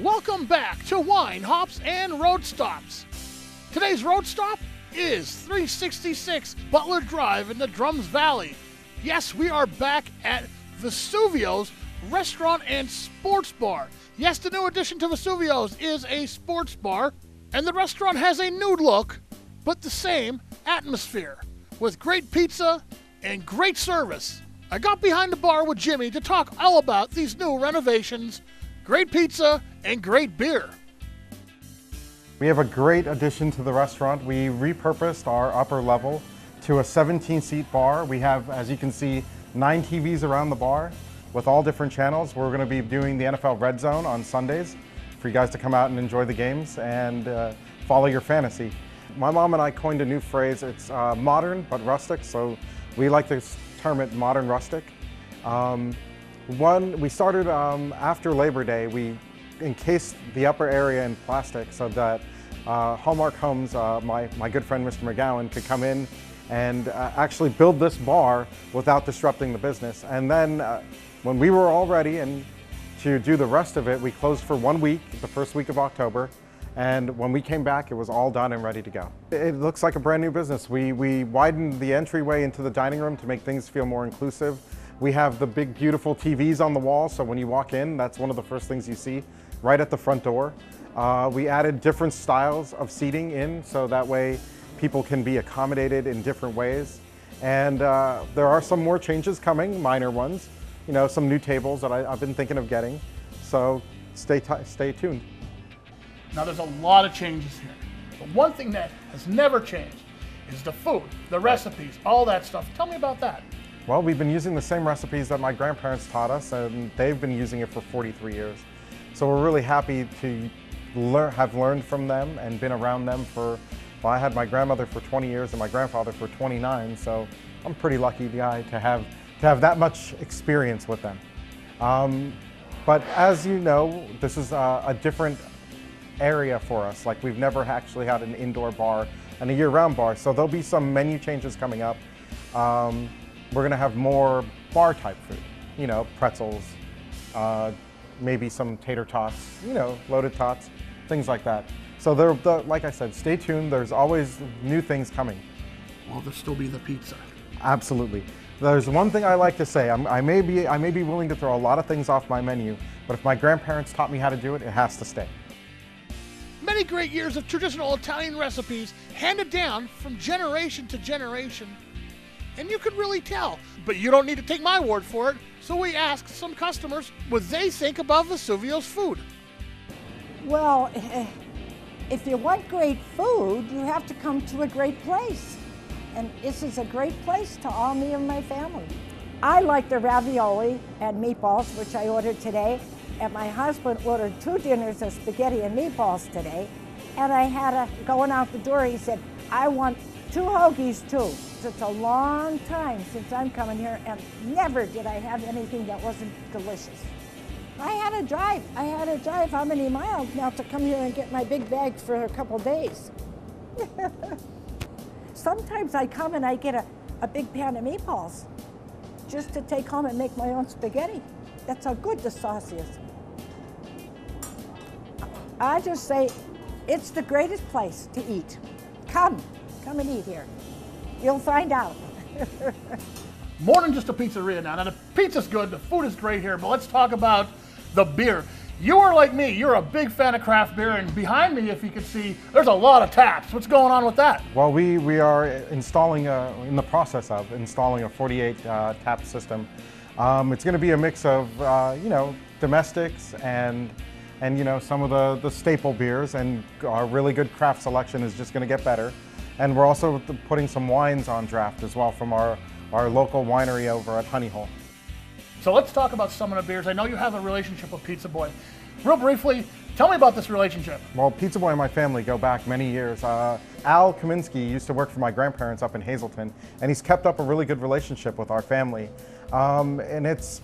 Welcome back to Wine, Hops, and Road Stops. Today's road stop is 366 Butler Drive in the Drums Valley. Yes, we are back at Vesuvio's Restaurant and Sports Bar. Yes, the new addition to Vesuvio's is a sports bar, and the restaurant has a new look, but the same atmosphere, with great pizza and great service. I got behind the bar with Jimmy to talk all about these new renovations, great pizza, and great beer. We have a great addition to the restaurant. We repurposed our upper level to a 17-seat bar. We have, as you can see, 9 TVs around the bar with all different channels. We're going to be doing the NFL Red Zone on Sundays for you guys to come out and enjoy the games and follow your fantasy. My mom and I coined a new phrase. It's modern but rustic, so we like to term it modern rustic. We started after Labor Day. We encased the upper area in plastic so that Hallmark Homes, my good friend Mr. McGowan, could come in and actually build this bar without disrupting the business. And then when we were all ready and to do the rest of it, we closed for 1 week, the first week of October. And when we came back, it was all done and ready to go. It looks like a brand new business. We widened the entryway into the dining room to make things feel more inclusive. We have the big, beautiful TVs on the wall, so when you walk in, that's one of the first things you see right at the front door. We added different styles of seating in, so that way people can be accommodated in different ways. And there are some more changes coming, minor ones. You know, some new tables that I've been thinking of getting. So stay tuned. Now there's a lot of changes here, but one thing that has never changed is the food, the recipes, all that stuff. Tell me about that. Well, we've been using the same recipes that my grandparents taught us, and they've been using it for 43 years. So we're really happy to have learned from them and been around them for, well, I had my grandmother for 20 years and my grandfather for 29, so I'm a pretty lucky guy to have that much experience with them. But as you know, this is a different area for us. Like, we've never actually had an indoor bar and a year-round bar, so there'll be some menu changes coming up. We're gonna have more bar-type food, you know, pretzels, maybe some tater tots, you know, loaded tots, things like that. So like I said, stay tuned. There's always new things coming. Will there still be the pizza? Absolutely. There's one thing I like to say. I may be willing to throw a lot of things off my menu, but if my grandparents taught me how to do it, it has to stay. Many great years of traditional Italian recipes handed down from generation to generation. And you can really tell, but you don't need to take my word for it. So we asked some customers what they think about Vesuvio's food. Well, if you want great food, you have to come to a great place. And this is a great place to all me and my family. I like the ravioli and meatballs, which I ordered today. And my husband ordered 2 dinners of spaghetti and meatballs today. And I had going out the door, he said, I want 2 hoagies too. It's a long time since I'm coming here, and never did I have anything that wasn't delicious. I had to drive how many miles now to come here and get my big bag for a couple days. Sometimes I come and I get a big pan of meatballs just to take home and make my own spaghetti. That's how good the sauce is. I just say, it's the greatest place to eat. Come and eat here. You'll find out. More than just a pizzeria now. Now the pizza's good, the food is great here, but let's talk about the beer. You are like me, you're a big fan of craft beer, and behind me, if you can see, there's a lot of taps. What's going on with that? Well, we are installing, in the process of installing a 48 tap system. It's going to be a mix of, you know, domestics and you know, some of the staple beers, and our really good craft selection is just going to get better. And we're also putting some wines on draft as well from our local winery over at Honey Hole. So let's talk about some of the beers. I know you have a relationship with Pizza Boy. Real briefly, tell me about this relationship. Well, Pizza Boy and my family go back many years. Al Kaminsky used to work for my grandparents up in Hazleton, and he's kept up a really good relationship with our family. And it's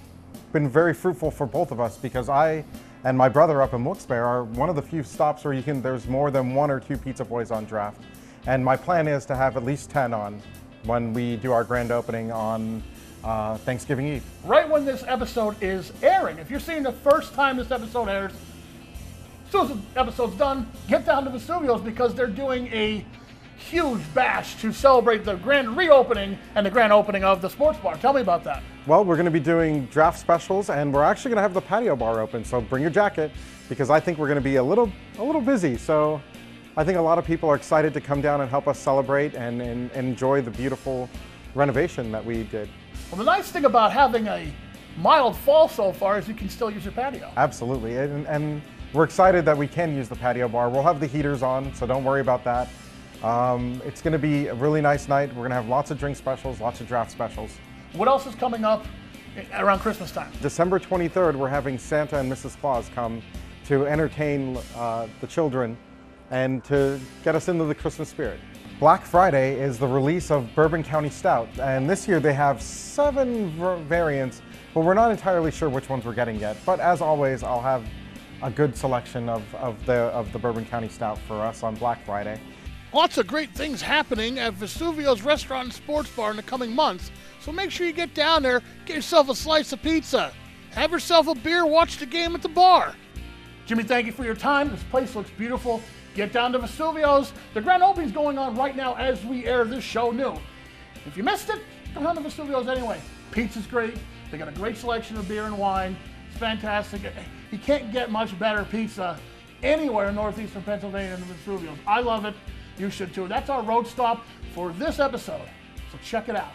been very fruitful for both of us, because I and my brother up in Wilkes-Barre are one of the few stops where there's more than 1 or 2 Pizza Boys on draft. And my plan is to have at least 10 on when we do our grand opening on Thanksgiving Eve. Right when this episode is airing. If you're seeing the first time this episode airs, soon as the episode's done, get down to Vesuvio's because they're doing a huge bash to celebrate the grand reopening and the grand opening of the sports bar. Tell me about that. Well, we're going to be doing draft specials, and we're actually going to have the patio bar open, so bring your jacket, because I think we're going to be a little busy. So I think a lot of people are excited to come down and help us celebrate and enjoy the beautiful renovation that we did. Well, the nice thing about having a mild fall so far is you can still use your patio. Absolutely, and we're excited that we can use the patio bar. We'll have the heaters on, so don't worry about that. It's going to be a really nice night. We're going to have lots of drink specials, lots of draft specials. What else is coming up around Christmas time? December 23rd, we're having Santa and Mrs. Claus come to entertain the children and to get us into the Christmas spirit. Black Friday is the release of Bourbon County Stout, and this year they have 7 variants, but we're not entirely sure which ones we're getting yet. But as always, I'll have a good selection of the Bourbon County Stout for us on Black Friday. Lots of great things happening at Vesuvio's Restaurant and Sports Bar in the coming months, so make sure you get down there, get yourself a slice of pizza, have yourself a beer, watch the game at the bar. Jimmy, thank you for your time. This place looks beautiful. Get down to Vesuvio's. The grand opening's going on right now as we air this show new. If you missed it, go down to Vesuvio's anyway. Pizza's great. They got a great selection of beer and wine. It's fantastic. You can't get much better pizza anywhere in northeastern Pennsylvania than Vesuvio's. I love it. You should too. That's our road stop for this episode, so check it out.